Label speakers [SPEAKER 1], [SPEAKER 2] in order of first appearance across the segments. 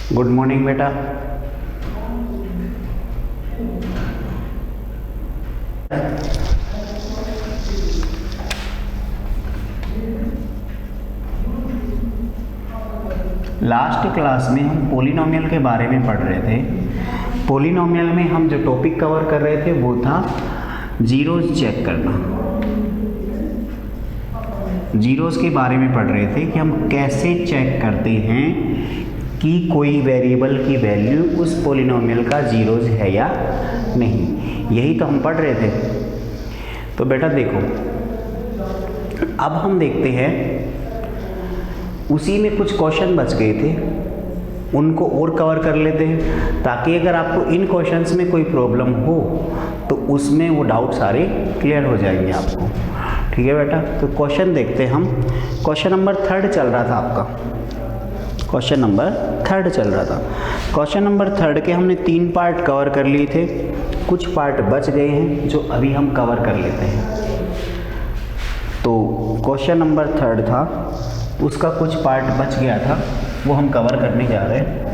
[SPEAKER 1] Good morning बेटा। Last class में हम पॉलिनोमियल के बारे में पढ़ रहे थे। पॉलिनोमियल में हम जो टॉपिक कवर कर रहे थे वो था जीरोस चेक करना। जीरोस के बारे में पढ़ रहे थे कि हम कैसे चेक करते हैं कि कोई वेरिएबल की वैल्यू उस पॉलिनोमियल का जीरोस है या नहीं। यही तो हम पढ़ रहे थे। तो बेटा देखो, अब हम देखते हैं उसी में कुछ क्वेश्चन बच गए थे, उनको और कवर कर लेते हैं ताकि अगर आपको इन क्वेश्चंस में कोई प्रॉब्लम हो तो उसमें वो डाउट सारे क्लियर हो जाएंगे आपको। ठीक है बेटा, तो क्वेश्चन देखते हैं हम। क्वेश्चन नंबर 3 चल रहा था आपका। क्वेश्चन नंबर 3 चल रहा था। क्वेश्चन नंबर 3 के हमने 3 पार्ट कवर कर लिए थे, कुछ पार्ट बच गए हैं जो अभी हम कवर कर लेते हैं। तो क्वेश्चन नंबर 3 था, उसका कुछ पार्ट बच गया था, वो हम कवर करने जा रहे हैं।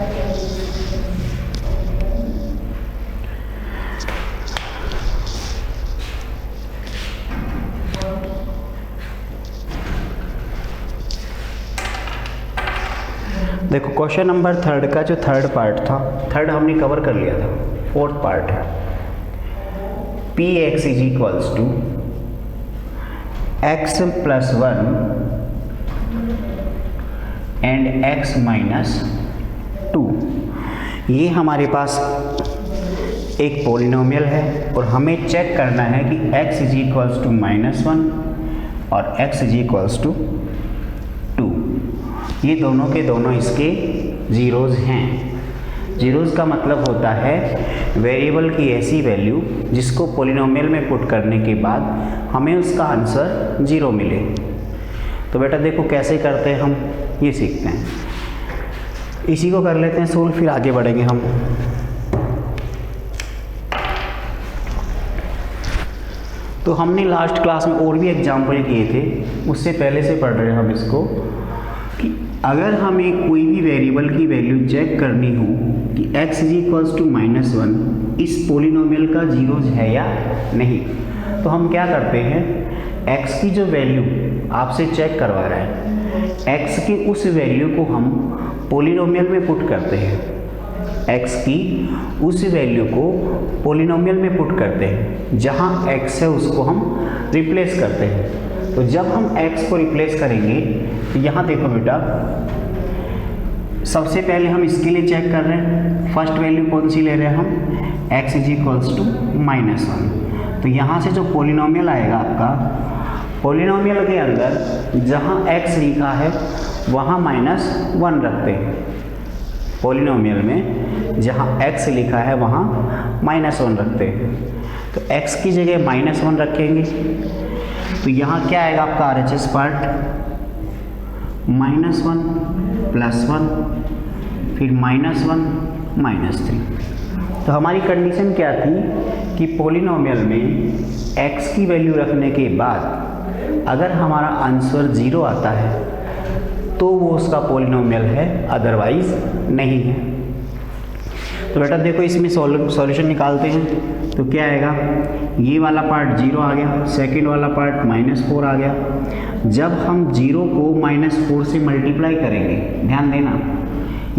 [SPEAKER 1] देखो, क्वेश्चन नंबर 3 का जो 3rd पार्ट था, 3rd हमने कवर कर लिया था। 4th पार्ट है p x is equals to x plus 1 and x minus 2। ये हमारे पास एक पॉलिनोमियल है और हमें चेक करना है कि x इज इक्वल्स टू -1 और x इज इक्वल्स टू 2। ये दोनों के दोनों इसके जीरोस हैं। जीरोस का मतलब होता है वेरिएबल की ऐसी वैल्यू जिसको पॉलिनोमियल में पुट करने के बाद हमें उसका आंसर 0 मिले। तो बेटा देखो कैसे करते हैं हम, ये सीखते हैं। इसी को कर लेते हैं सोल्व, फिर आगे बढ़ेंगे हम। तो हमने लास्ट क्लास में और भी एग्जाम्पल किए थे, उससे पहले से पढ़ रहे हैं हम इसको कि अगर हमें कोई भी वेरिएबल की वैल्यू चेक करनी हो कि x इज इक्वल्स टू -1 इस पॉलिनोमियल का जीरोस है या नहीं, तो हम क्या करते हैं, x की जो वैल्यू आपसे चेक करवा रहा है, x की उस वैल्यू को हम पॉलिनोमियल में पुट करते हैं। x की उस वैल्यू को पॉलिनोमियल में पुट करते हैं, जहाँ x है उसको हम रिप्लेस करते हैं। तो जब हम x को रिप्लेस करेंगे तो यहाँ देखो बेटा, सबसे पहले हम इसके लिए चेक कर रहे हैं, फर्स्ट वैल्यू कौन सी ले रहे हैं हम, x इज इक्वल्स टू -1। तो यहाँ से जो पॉलिनोमियल आएगा आपका, पॉलिनोमियल के अंदर जहाँ x लिखा है वहाँ -1 रखते हैं। पॉलिनोमियल में जहाँ x लिखा है वहाँ -1 रखते हैं। तो x की जगह -1 रखेंगे तो यहाँ क्या आएगा आपका RHS पार्ट, -1 +1 फिर -1 -3। तो हमारी कंडीशन क्या थी कि पॉलिनोमियल में x की वैल्यू रखने के बाद अगर हमारा आंसर 0 आता है तो वो उसका पॉलिनोमियल है, अदरवाइज नहीं है। तो बेटा देखो, इसमें सॉल्यूशन निकालते हैं तो क्या आएगा, ये वाला पार्ट 0 आ गया, सेकंड वाला पार्ट -4 आ गया। जब हम 0 को -4 से मल्टीप्लाई करेंगे, ध्यान देना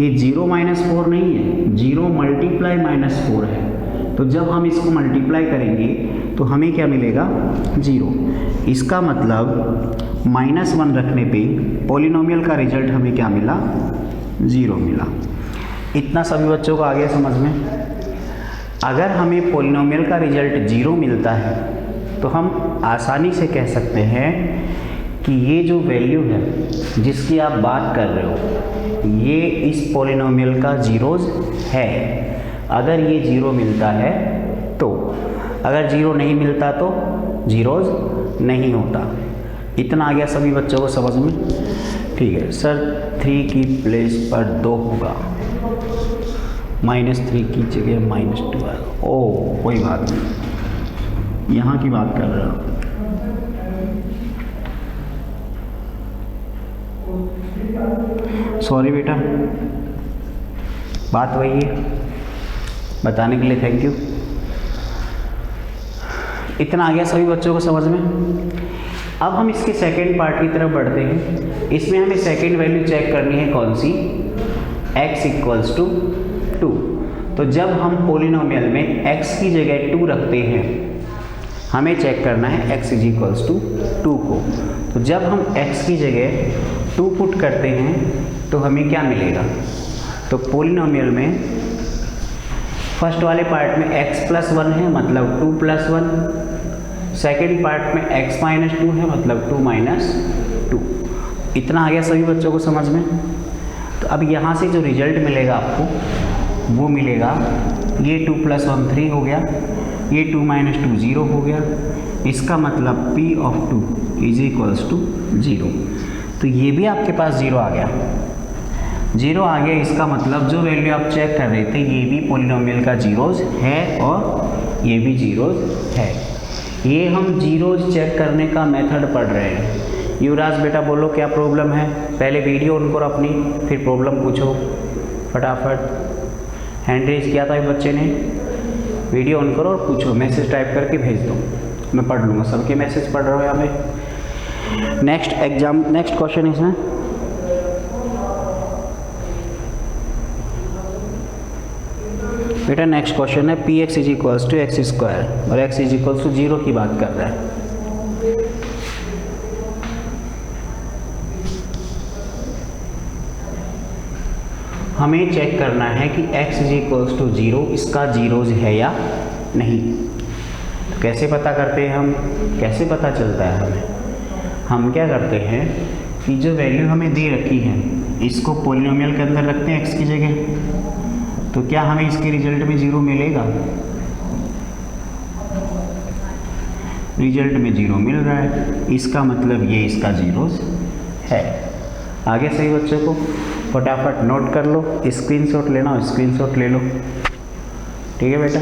[SPEAKER 1] ये 0 -4 नहीं है, 0 मल्टीप्लाई -4 है। तो जब हम इसको मल्टीप्लाई करेंगे तो हमें क्या मिलेगा, 0। इसका मतलब -1 रखने पे पॉलिनोमियल का रिजल्ट हमें क्या मिला, 0 मिला। इतना सभी बच्चों को आ गया समझ में। अगर हमें पॉलिनोमियल का रिजल्ट 0 मिलता है तो हम आसानी से कह सकते हैं कि ये जो वैल्यू है जिसकी आप बात कर रहे हो, ये इस पॉलिनोमियल का जीरोस है। अगर ये 0 मिलता है तो, अगर 0 नहीं मिलता तो जीरोस नहीं होता। इतना आ गया सभी बच्चों को समझ में। ठीक है सर, 3 की प्लेस पर 2 होगा, -3 की जगह -2 आएगा। ओह कोई बात नहीं, यहाँ की बात कर रहा हूँ। सॉरी बेटा, बात वही है। बताने के लिए थैंक यू। इतना आ गया सभी बच्चों को समझ में। अब हम इसके सेकेंड पार्ट की तरफ बढ़ते हैं। इसमें हमें सेकेंड वैल्यू चेक करनी है कौन सी, x इक्वल्स टू 2। तो जब हम पोलिनोमियल में x की जगह 2 रखते हैं, हमें चेक करना है x इज इक्वल्स टू 2 को। तो जब हम x की जगह 2 पुट करते हैं तो हमें क्या मिलेगा, तो पोलिनोमियल में फर्स्ट वाले पार्ट में x प्लस 1 है मतलब 2 प्लस 1, सेकेंड पार्ट में x माइनस 2 है मतलब 2 माइनस 2। इतना आ गया सभी बच्चों को समझ में। तो अब यहाँ से जो रिजल्ट मिलेगा आपको वो मिलेगा, ये 2 प्लस 1 3 हो गया, ये 2 माइनस 2 0 हो गया। इसका मतलब p of 2 is equals to 0। तो ये भी आपके पास 0 आ गया, 0 आ गया। इसका मतलब जो वैल्यू आप चेक कर रहे थे ये भी पोलिनोमियल का जीरोज है और ये भी जीरोज है। ये हम जीरोज चेक करने का मेथड पढ़ रहे हैं। युवराज बेटा बोलो क्या प्रॉब्लम है, पहले वीडियो ऑन करो अपनी, फिर प्रॉब्लम पूछो फटाफट। हैंड रेज किया था बच्चे ने, वीडियो ऑन करो और पूछो, मैसेज टाइप करके भेज दो, मैं पढ़ लूँगा। सबके मैसेज पढ़ रहे हो यहाँ पे। नेक्स्ट एग्जाम, नेक्स्ट क्वेश्चन इसमें बेटा नेक्स्ट क्वेश्चन है p x is equals to x square और एक्स इज इक्वल्स टू 0 की बात कर रहा है। हमें चेक करना है कि x इज इक्वल्स टू 0 इसका जीरोज है या नहीं। तो कैसे पता करते हैं हम, कैसे पता चलता है हमें, हम क्या करते हैं कि जो वैल्यू हमें दे रखी है इसको पोलिनोमियल के अंदर रखते हैं x की जगह। तो क्या हमें इसके रिजल्ट में 0 मिलेगा, रिजल्ट में 0 मिल रहा है, इसका मतलब ये इसका जीरोज है। आगे सही बच्चों को फटाफट नोट कर लो, स्क्रीनशॉट लेना हो स्क्रीनशॉट ले लो, ठीक है बेटा।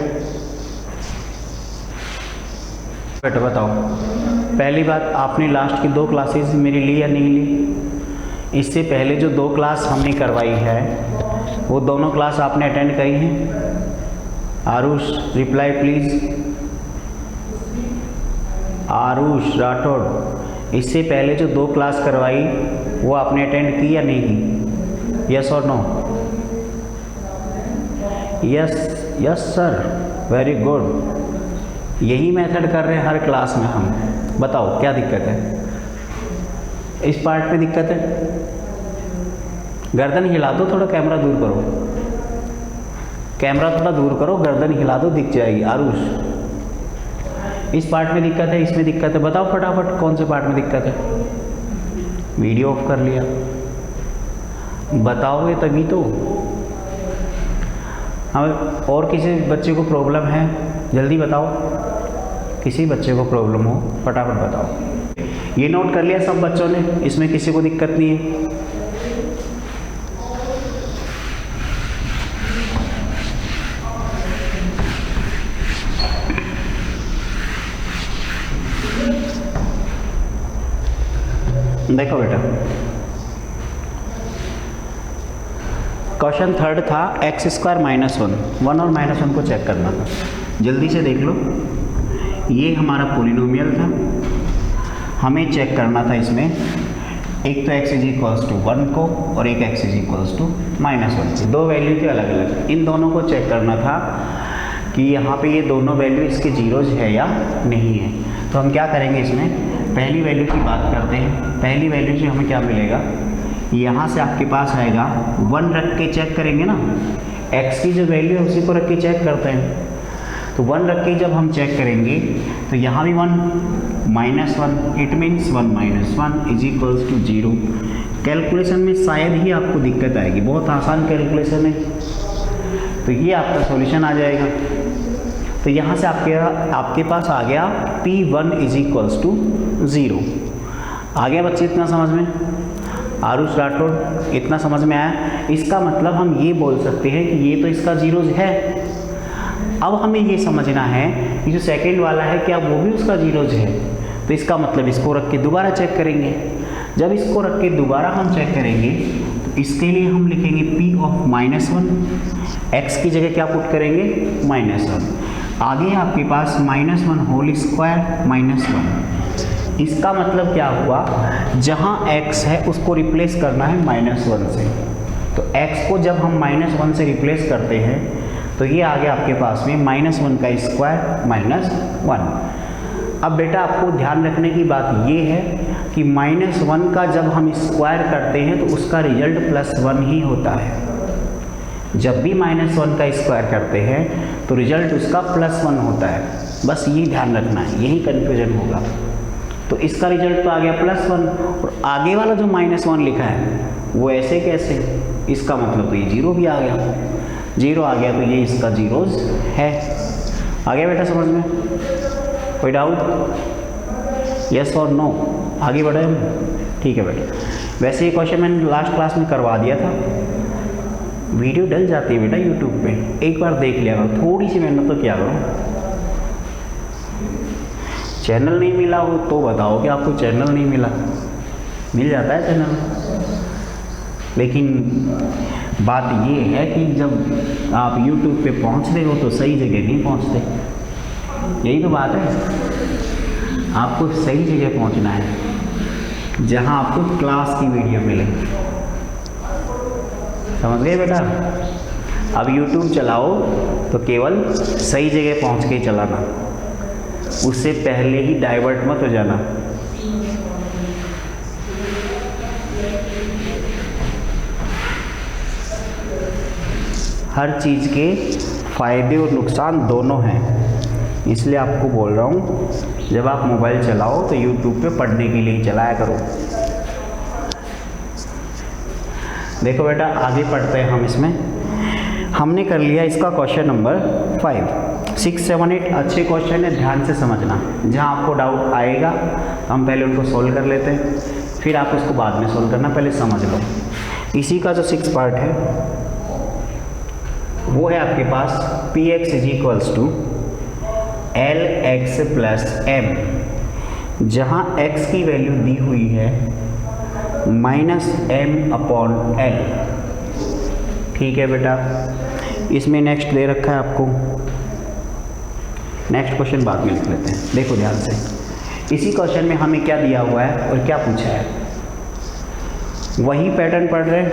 [SPEAKER 1] बेटा बताओ, पहली बात आपने लास्ट की 2 क्लासेस मेरी ली या नहीं ली? इससे पहले जो 2 क्लास हमने करवाई है वो दोनों क्लास आपने अटेंड करी हैं? आरुष रिप्लाई प्लीज, आरुष राठौड़, इससे पहले जो 2 क्लास करवाई वो आपने अटेंड की या नहीं की? यस और no? Yes, yes sir, very good. यही मेथड कर रहे हैं हर क्लास में हम। बताओ क्या दिक्कत है, इस पार्ट में दिक्कत है? गर्दन हिला दो, थोड़ा कैमरा दूर करो, कैमरा थोड़ा दूर करो, गर्दन हिला दो, दिख जाएगी। आरुष इस पार्ट में दिक्कत है, इसमें दिक्कत है, बताओ फटाफट कौन से पार्ट में दिक्कत है? वीडियो ऑफ कर लिया, बताओगे तभी तो। हाँ, और किसी बच्चे को प्रॉब्लम है जल्दी बताओ, किसी बच्चे को प्रॉब्लम हो फटाफट बताओ। ये नोट कर लिया सब बच्चों ने, इसमें किसी को दिक्कत नहीं है? देखो बेटा, क्वेश्चन 3 था एक्स स्क्वायर माइनस 1 और माइनस 1 को चेक करना था। जल्दी से देख लो, ये हमारा पोलिनोमियल था, हमें चेक करना था इसमें एक तो x इज इक्वल्स टू 1 को और एक x is equals to minus 1। 2 value थे अलग अलग, इन दोनों को चेक करना था कि यहाँ पे ये दोनों वैल्यू इसके जीरोज है या नहीं है। तो हम क्या करेंगे, इसमें पहली वैल्यू की बात करते हैं। पहली वैल्यू से हमें क्या मिलेगा, यहाँ से आपके पास आएगा 1 रख के चेक करेंगे ना, x की जो वैल्यू है उसी को रख के चेक करते हैं। तो 1 रख के जब हम चेक करेंगे तो यहाँ भी 1 minus 1, it means 1 minus 1 is equals to 0। Calculation में शायद ही आपको दिक्कत आएगी, बहुत आसान कैलकुलेशन है। तो ये आपका सॉल्यूशन आ जाएगा। तो यहाँ से आपके पास आ गया P1 इज इक्वल्स टू 0। आ गया बच्चे इतना समझ में? आरुष राठौड़ इतना समझ में आया? इसका मतलब हम ये बोल सकते हैं कि ये तो इसका जीरोज है। अब हमें ये समझना है कि जो सेकंड वाला है क्या वो भी उसका जीरोज है। तो इसका मतलब इसको रख के दोबारा चेक करेंगे। जब इसको रख के दोबारा हम चेक करेंगे तो इसके लिए हम लिखेंगे p ऑफ -1, x की जगह क्या पुट करेंगे -1, आगे आपके पास -1 होल स्क्वायर -1। इसका मतलब क्या हुआ, जहाँ x है उसको रिप्लेस करना है -1 से, तो x को जब हम -1 से रिप्लेस करते हैं तो ये आ गया आपके पास में -1 का स्क्वायर -1। अब बेटा आपको ध्यान रखने की बात ये है कि -1 का जब हम स्क्वायर करते हैं तो उसका रिजल्ट +1 ही होता है। जब भी -1 का स्क्वायर करते हैं तो रिजल्ट उसका +1 होता है, बस ये ध्यान रखना है, यही कन्फ्यूजन होगा। तो इसका रिजल्ट तो आ गया +1, और आगे वाला जो -1 लिखा है वो ऐसे कैसे, इसका मतलब तो ये 0 भी आ गया, 0 आ गया तो ये इसका जीरोज है। आ गया बेटा समझ में, कोई डाउट, यस और नो, आगे बढ़े हम, ठीक है बेटा। वैसे ये क्वेश्चन मैंने लास्ट क्लास में करवा दिया था, वीडियो डल जाती है बेटा यूट्यूब पे, एक बार देख लिया करो, थोड़ी सी मेहनत तो क्या करो। चैनल नहीं मिला हो तो बताओ कि आपको चैनल नहीं मिला, मिल जाता है चैनल, लेकिन बात ये है कि जब आप YouTube पे पहुंचते हो तो सही जगह नहीं पहुंचते, यही तो बात है। आपको सही जगह पहुंचना है जहां आपको क्लास की वीडियो मिले, समझ गए बेटा। अब YouTube चलाओ तो केवल सही जगह पहुंच के चलाना, उससे पहले ही डाइवर्ट मत हो जाना। हर चीज़ के फ़ायदे और नुकसान दोनों हैं, इसलिए आपको बोल रहा हूँ जब आप मोबाइल चलाओ तो YouTube पे पढ़ने के लिए चलाया करो। देखो बेटा आगे पढ़ते हैं हम। इसमें हमने कर लिया इसका क्वेश्चन नंबर 5, 6, 7, 8 अच्छे क्वेश्चन है, ध्यान से समझना। जहाँ आपको डाउट आएगा हम पहले उनको सोल्व कर लेते हैं, फिर आप उसको बाद में सोल्व करना, पहले समझ लो। इसी का जो 6 पार्ट है वो है आपके पास px = lx + m, जहाँ x की वैल्यू दी हुई है -m/l। ठीक है बेटा, इसमें नेक्स्ट दे रखा है आपको, नेक्स्ट क्वेश्चन बाद में लिख लेते हैं। देखो ध्यान से, इसी क्वेश्चन में हमें क्या दिया हुआ है और क्या पूछा है, वही पैटर्न पढ़ रहे हैं।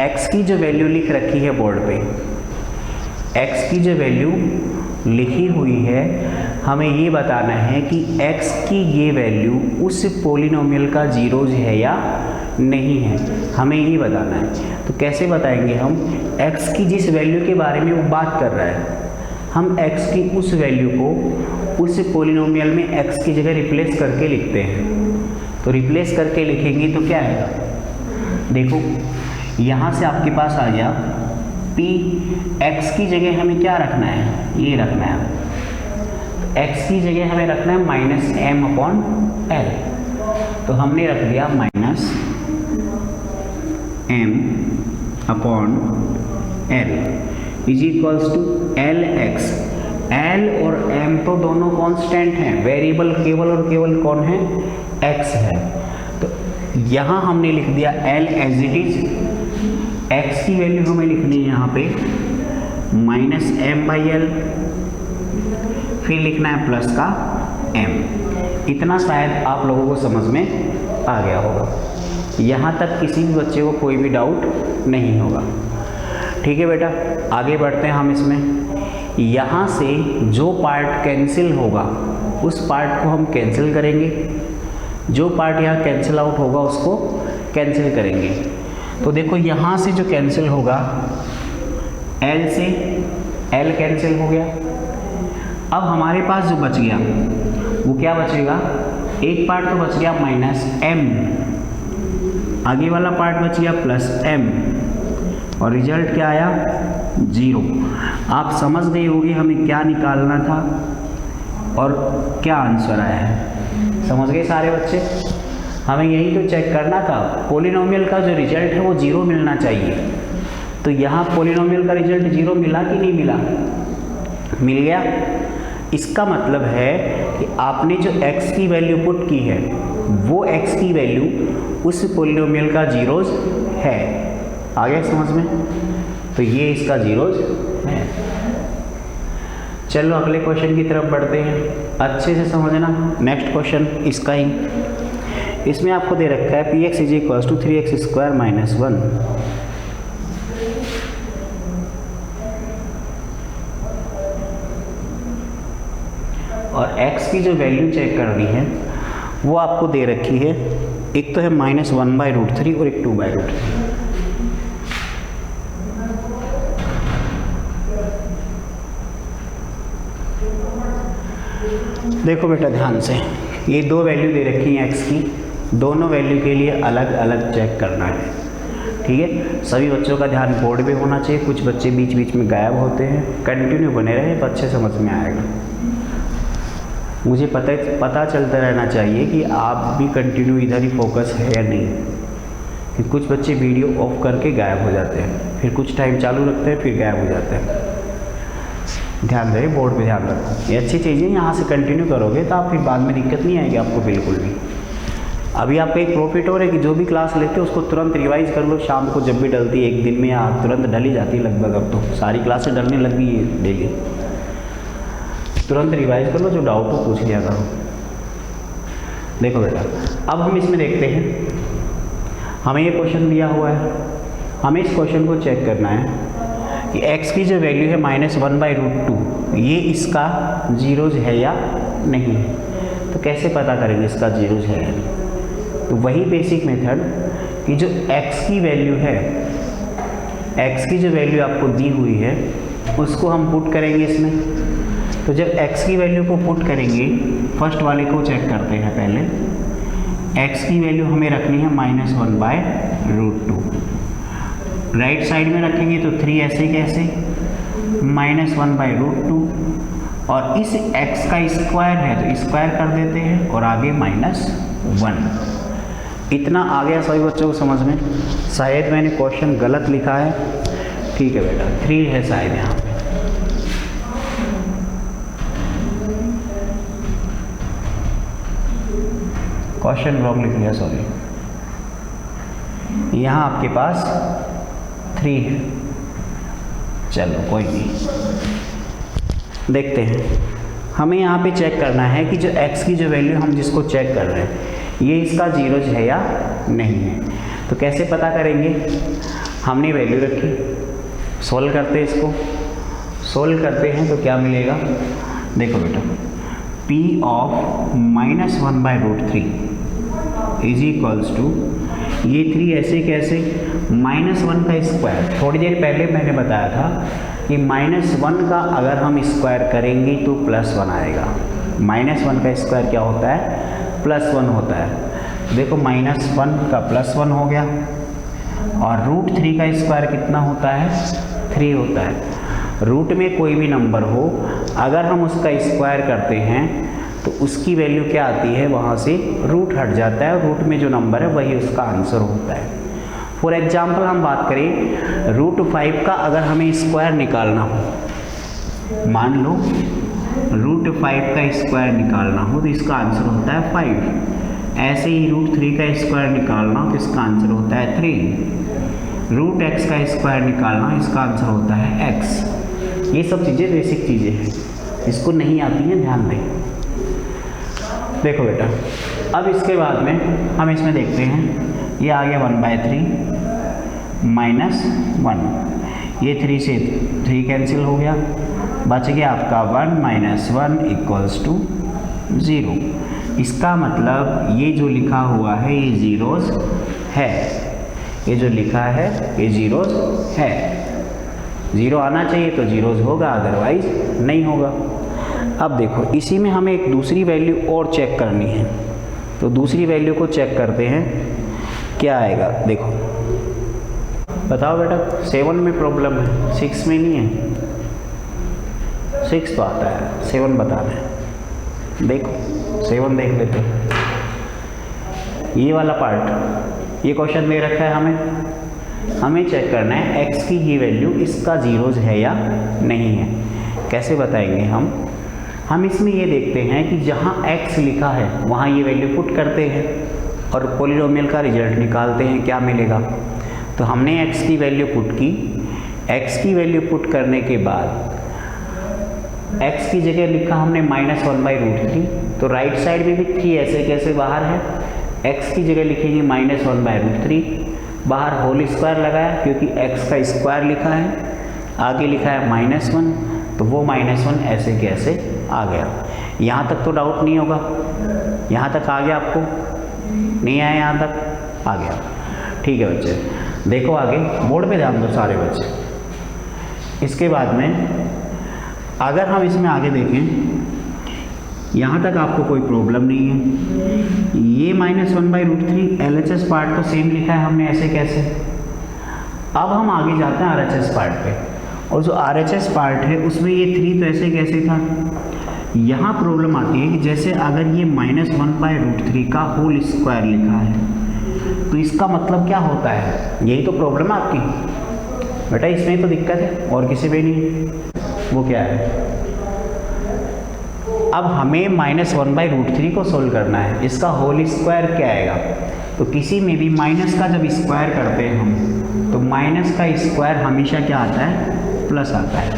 [SPEAKER 1] x की जो वैल्यू लिख रखी है बोर्ड पे, x की जो वैल्यू लिखी हुई है, हमें ये बताना है कि x की ये वैल्यू उस पोलिनोमियल का जीरोज है या नहीं है, हमें ये बताना है। तो कैसे बताएंगे हम, x की जिस वैल्यू के बारे में वो बात कर रहा है, हम x की उस वैल्यू को उस पोलिनोमियल में x की जगह रिप्लेस करके लिखते हैं। तो रिप्लेस करके लिखेंगे तो क्या आएगा, देखो यहाँ से आपके पास आ गया p, x की जगह हमें क्या रखना है, ये रखना है, x की जगह हमें रखना है -m/l, तो हमने रख दिया -m/l। = lx। l और m तो दोनों कांस्टेंट हैं, वेरिएबल केवल और केवल कौन है, x है। तो यहाँ हमने लिख दिया l as it is, x की वैल्यू हमें लिखनी है यहाँ पे -m/l, फिर लिखना है प्लस का m। इतना शायद आप लोगों को समझ में आ गया होगा, यहाँ तक किसी भी बच्चे को कोई भी डाउट नहीं होगा। ठीक है बेटा, आगे बढ़ते हैं हम। इसमें यहाँ से जो पार्ट कैंसिल होगा उस पार्ट को हम कैंसिल करेंगे, जो पार्ट यहाँ कैंसिल आउट होगा उसको कैंसिल करेंगे। तो देखो यहाँ से जो कैंसिल होगा, L से L कैंसिल हो गया। अब हमारे पास जो बच गया वो क्या बचेगा, एक पार्ट तो बच गया -m, आगे वाला पार्ट बच गया +m, और रिजल्ट क्या आया 0। आप समझ गए होंगे हमें क्या निकालना था और क्या आंसर आया है, समझ गए सारे बच्चे। हमें यही तो चेक करना था, पोलिनोमियल का जो रिजल्ट है वो 0 मिलना चाहिए। तो यहाँ पोलिनोमियल का रिजल्ट 0 मिला कि नहीं मिला, मिल गया। इसका मतलब है कि आपने जो x की वैल्यू पुट की है वो x की वैल्यू उस पोलिनोमियल का जीरोज है। आ गया समझ में? तो ये इसका जीरोज है। चलो अगले क्वेश्चन की तरफ बढ़ते हैं, अच्छे से समझना। नेक्स्ट क्वेश्चन इसका ही, इसमें आपको दे रखा है px is equals to 3x² minus 1। और x की जो वैल्यू चेक करनी है वो आपको दे रखी है, एक तो है -1/√3 और एक 2/√3। देखो बेटा ध्यान से, ये दो वैल्यू दे रखी हैं x की, दोनों वैल्यू के लिए अलग अलग चेक करना है। ठीक है, सभी बच्चों का ध्यान बोर्ड पे होना चाहिए, कुछ बच्चे बीच बीच में गायब होते हैं, कंटिन्यू बने रहे तो अच्छे समझ में आएगा। मुझे पता चलता रहना चाहिए कि आप भी कंटिन्यू इधर ही फोकस है या नहीं, कि कुछ बच्चे वीडियो ऑफ करके गायब हो जाते हैं, फिर कुछ टाइम चालू रखते हैं, फिर गायब हो जाते हैं। ध्यान रहे, बोर्ड पे ध्यान रखो, ये अच्छी चीज़ें यहाँ से कंटिन्यू करोगे तो आप फिर बाद में दिक्कत नहीं आएगी आपको बिल्कुल भी। अभी आपका एक प्रॉफिट हो रहा है कि जो भी क्लास लेते हो उसको तुरंत रिवाइज कर लो, शाम को जब भी डलती है, एक दिन में या तुरंत डल ही जाती है लगभग। अब तो सारी क्लासें डलने लग गई है डेली, तुरंत रिवाइज कर लो, जो डाउट हो पूछ लिया करो। देखो बेटा, अब हम इसमें देखते हैं, हमें ये क्वेश्चन दिया हुआ है, हमें इस क्वेश्चन को चेक करना है कि x की जो वैल्यू है -1/√2, ये इसका जीरोज है या नहीं है। तो कैसे पता करेंगे इसका जीरोज है या नहीं? तो वही बेसिक मेथड कि जो x की वैल्यू है, x की जो वैल्यू आपको दी हुई है उसको हम पुट करेंगे इसमें। तो जब x की वैल्यू को पुट करेंगे, फर्स्ट वाले को चेक करते हैं पहले। x की वैल्यू हमें रखनी है -1/√2, राइट साइड में रखेंगे तो 3 ऐसे कैसे -1/√2, और इस x का स्क्वायर है तो स्क्वायर कर देते हैं और आगे -1। इतना आ गया सभी बच्चों को समझ में? शायद मैंने क्वेश्चन गलत लिखा है, ठीक है बेटा, 3 है शायद यहाँ पे। क्वेश्चन रॉन्ग लिख लिया, सॉरी। यहाँ आपके पास 3 है, चलो कोई नहीं, देखते हैं। हमें यहाँ पे चेक करना है कि जो x की जो वैल्यू हम जिसको चेक कर रहे हैं ये इसका जीरोज है या नहीं है। तो कैसे पता करेंगे? हमने वैल्यू रखी, सोल्व करते हैं, इसको सोल्व करते हैं तो क्या मिलेगा? देखो बेटा, p of -1/√3 is equals to, ये 3 ऐसे कैसे -1 का स्क्वायर। थोड़ी देर पहले मैंने बताया था कि -1 का अगर हम स्क्वायर करेंगे तो +1 आएगा। -1 का स्क्वायर क्या होता है? +1 होता है। देखो -1 का +1 हो गया, और √3 का स्क्वायर कितना होता है? 3 होता है। रूट में कोई भी नंबर हो, अगर हम उसका स्क्वायर करते हैं तो उसकी वैल्यू क्या आती है? वहाँ से रूट हट जाता है, और रूट में जो नंबर है वही उसका आंसर होता है। फॉर एग्जाम्पल हम बात करें, √5 का अगर हमें स्क्वायर निकालना हो, मान लो √5 का स्क्वायर निकालना हो तो इसका आंसर होता है 5। ऐसे ही √3 का स्क्वायर निकालना हो तो इसका आंसर होता है 3। √x का स्क्वायर निकालना हो, इसका आंसर होता है x। ये सब चीज़ें बेसिक चीज़ें हैं, इसको नहीं आती हैं, ध्यान दें। देखो बेटा, अब इसके बाद में हम इसमें देखते हैं, ये आ गया 1/3 -1, ये 3 से 3 कैंसिल हो गया, बच गया आपका 1 - 1 = 0। इसका मतलब ये जो लिखा हुआ है ये जीरोज है, ये जो लिखा है ये जीरोज है। 0 आना चाहिए तो जीरोज होगा, अदरवाइज नहीं होगा। अब देखो, इसी में हमें एक दूसरी वैल्यू और चेक करनी है, तो दूसरी वैल्यू को चेक करते हैं, क्या आएगा? देखो बताओ बेटा, 7 में प्रॉब्लम है, 6 में नहीं है। 6 तो आता है, 7 बता दें। देखो 7 देख लेते हैं, ये वाला पार्ट, ये क्वेश्चन दे रखा है हमें चेक करना है x की ये वैल्यू इसका जीरोज है या नहीं है। कैसे बताएंगे हम इसमें ये देखते हैं कि जहाँ x लिखा है वहाँ ये वैल्यू पुट करते हैं। और पॉलिनोमियल का रिजल्ट निकालते हैं, क्या मिलेगा। तो हमने x की वैल्यू पुट की, x की वैल्यू पुट करने के बाद x की जगह लिखा हमने -1/√3, तो राइट साइड में भी 3 ऐसे कैसे बाहर है, x की जगह लिखेंगे -1/√3, बाहर होल स्क्वायर लगाया क्योंकि x का स्क्वायर लिखा है, आगे लिखा है -1, तो वो -1 ऐसे कैसे आ गया। यहाँ तक तो डाउट नहीं होगा, यहाँ तक आ गया, आपको नहीं आया, यहाँ तक आ गया। ठीक है बच्चे, देखो आगे बोर्ड पे ध्यान दो सारे बच्चे। इसके बाद में अगर हम इसमें आगे देखें, यहाँ तक आपको कोई प्रॉब्लम नहीं है। ये -1/√3 LHS पार्ट तो सेम लिखा है हमने, ऐसे कैसे। अब हम आगे जाते हैं RHS पार्ट पे, और जो RHS पार्ट है उसमें ये 3 तो ऐसे कैसे था। यहाँ प्रॉब्लम आती है कि जैसे अगर ये -1/√3 का होल स्क्वायर लिखा है तो इसका मतलब क्या होता है, यही तो प्रॉब्लम है आपकी बेटा, इसमें तो दिक्कत है और किसी में नहीं। वो क्या है, अब हमें -1/√3 को सोल्व करना है, इसका होल स्क्वायर क्या आएगा। तो किसी में भी माइनस का जब स्क्वायर करते हैं हम, तो माइनस का स्क्वायर हमेशा क्या आता है, प्लस आता है।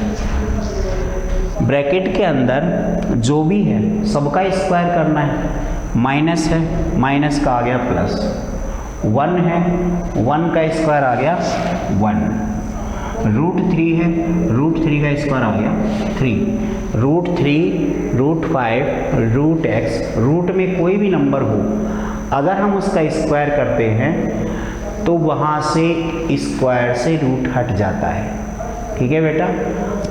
[SPEAKER 1] ब्रैकेट के अंदर जो भी है सबका स्क्वायर करना है, माइनस है, माइनस का आ गया प्लस, 1 है, 1 का स्क्वायर आ गया 1, √3 है, √3 का स्क्वायर आ गया 3, √3, √5, √x, रूट में कोई भी नंबर हो अगर हम उसका स्क्वायर करते हैं तो वहाँ से स्क्वायर से रूट हट जाता है। ठीक है बेटा,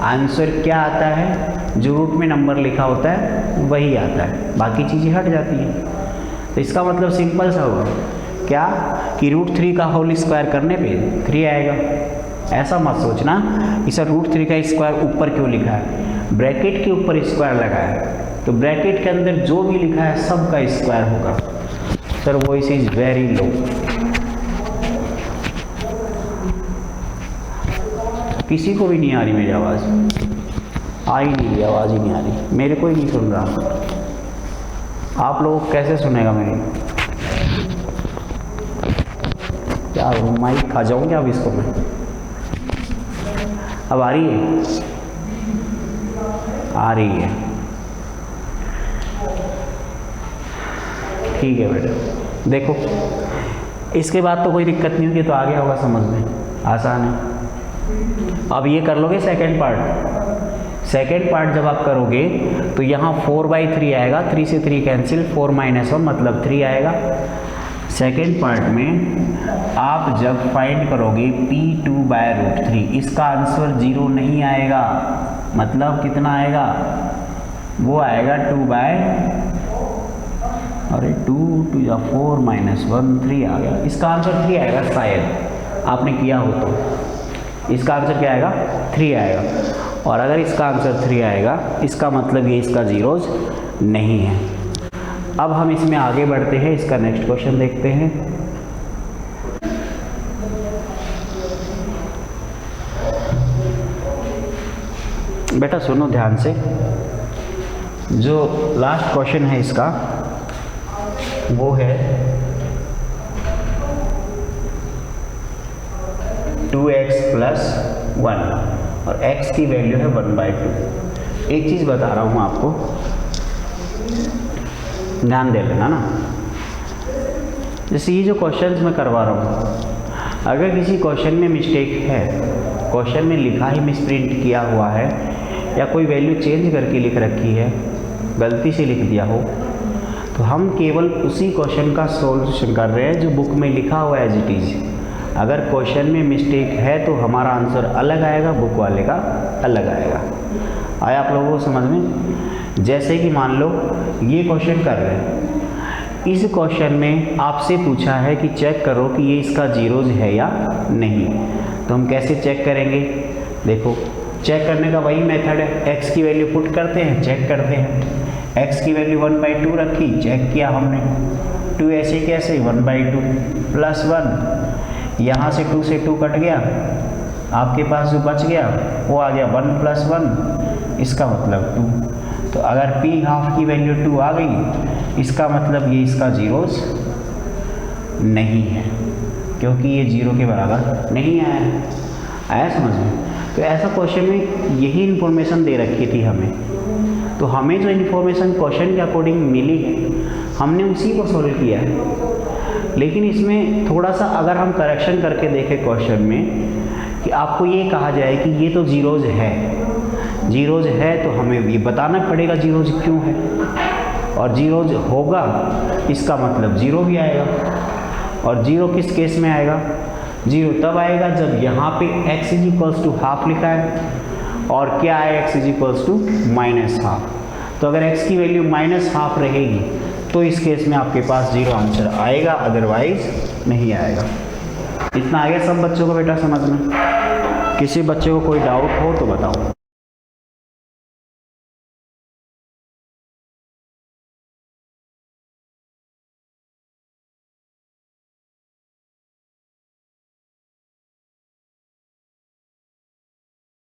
[SPEAKER 1] आंसर क्या आता है, जो रूट में नंबर लिखा होता है वही आता है, बाकी चीज़ें हट जाती हैं। तो इसका मतलब सिंपल सा होगा क्या कि √3 का होल स्क्वायर करने पे 3 आएगा। ऐसा मत सोचना कि सर √3 का स्क्वायर ऊपर क्यों लिखा है, ब्रैकेट के ऊपर स्क्वायर लगा है तो ब्रैकेट के अंदर जो भी लिखा है सब का स्क्वायर होगा। Sir voice is very low, किसी को भी नहीं आ रही मेरी आवाज़, आ ही नहीं रही, आवाज़ ही नहीं आ रही, मेरे को ही नहीं सुन रहा। आप लोग कैसे सुनेगा मेरी, क्या माइक खा जाऊँ क्या अब इसको मैं। अब आ रही है, आ रही है, ठीक है बेटा। देखो इसके बाद तो कोई दिक्कत नहीं होगी, तो आ गया होगा समझ में, आसान है। अब ये कर लोगे सेकेंड पार्ट। सेकेंड पार्ट जब आप करोगे तो यहाँ 4/3 आएगा, 3 से 3 कैंसिल, 4 - 1 मतलब 3 आएगा। सेकेंड पार्ट में आप जब फाइंड करोगे P2/√3, इसका आंसर 0 नहीं आएगा, मतलब कितना आएगा, वो आएगा 2 या 4 - 1, 3 आ गया। इसका आंसर 3 आएगा, शायद आपने किया हो तो। इसका आंसर क्या आएगा, 3 आएगा। और अगर इसका आंसर 3 आएगा इसका मतलब ये इसका जीरोज नहीं है। अब हम इसमें आगे बढ़ते हैं, इसका नेक्स्ट क्वेश्चन देखते हैं। बेटा सुनो ध्यान से, जो लास्ट क्वेश्चन है इसका वो है 2x + 1 और x की वैल्यू है 1/2। एक चीज़ बता रहा हूँ आपको, ध्यान दे लेना ना। जैसे ये जो क्वेश्चंस मैं करवा रहा हूँ, अगर किसी क्वेश्चन में मिस्टेक है, क्वेश्चन में लिखा ही मिसप्रिंट किया हुआ है या कोई वैल्यू चेंज करके लिख रखी है, गलती से लिख दिया हो, तो हम केवल उसी क्वेश्चन का सॉल्यूशन कर रहे हैं जो बुक में लिखा हुआ है एज इट इज़। अगर क्वेश्चन में मिस्टेक है तो हमारा आंसर अलग आएगा, बुक वाले का अलग आएगा। आया आप लोगों को समझ में। जैसे कि मान लो ये क्वेश्चन कर रहे हैं, इस क्वेश्चन में आपसे पूछा है कि चेक करो कि ये इसका जीरोज है या नहीं, तो हम कैसे चेक करेंगे। देखो चेक करने का वही मेथड है, x की वैल्यू पुट करते हैं, चेक करते हैं। x की वैल्यू 1/2 रखी, चेक किया हमने, 2 ऐसे कैसे 1/2 + 1, यहाँ से 2 से 2 कट गया, आपके पास जो बच गया वो आ गया 1 + 1, इसका मतलब 2। तो अगर p हाफ की वैल्यू 2 आ गई, इसका मतलब ये इसका जीरोज नहीं है, क्योंकि ये 0 के बराबर नहीं आया समझ में। तो ऐसा क्वेश्चन में यही इन्फॉर्मेशन दे रखी थी हमें, तो हमें जो इन्फॉर्मेशन क्वेश्चन के अकॉर्डिंग मिली है हमने उसी को सॉल्व किया है। लेकिन इसमें थोड़ा सा अगर हम करेक्शन करके देखें क्वेश्चन में कि आपको ये कहा जाए कि ये तो जीरोज है तो हमें ये बताना पड़ेगा जीरोज क्यों है, और जीरोज होगा इसका मतलब 0 भी आएगा। और 0 किस केस में आएगा? 0 तब आएगा जब यहाँ पे x is equals to half लिखा है और क्या है x इज इक्वल्स टू -½ तो अगर x की वैल्यू -½ रहेगी तो इस केस में आपके पास 0 आंसर आएगा, अदरवाइज नहीं आएगा। इतना आ गया सब बच्चों को बेटा समझ में? किसी बच्चे को कोई डाउट हो तो बताओ।